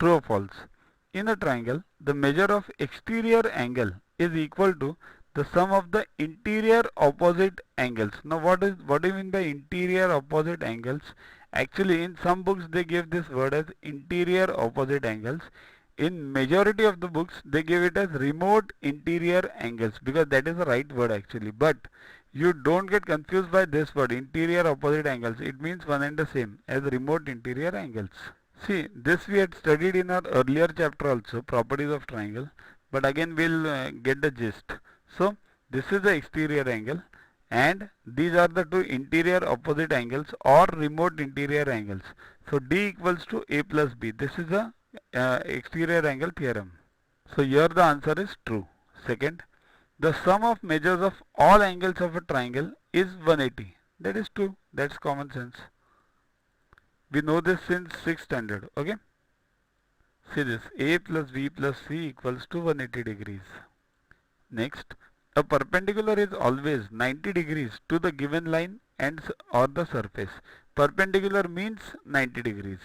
True or false? In a triangle, the measure of exterior angle is equal to the sum of the interior opposite angles. Now what do you mean by interior opposite angles? Actually, in some books they give this word as interior opposite angles. In majority of the books they give it as remote interior angles, because that is the right word actually. But you don't get confused by this word interior opposite angles. It means one and the same as remote interior angles. See, this we had studied in our earlier chapter also, properties of triangle, but again we'll get the gist. So this is the exterior angle and these are the two interior opposite angles or remote interior angles. So D equals to A plus B. This is the exterior angle theorem. So here the answer is true. Second, the sum of measures of all angles of a triangle is 180. That is true. That's common sense. We know this since 6th standard. Okay. See this, A plus B plus C equals to 180 degrees. Next, a perpendicular is always 90 degrees to the given line and or the surface. Perpendicular means 90 degrees.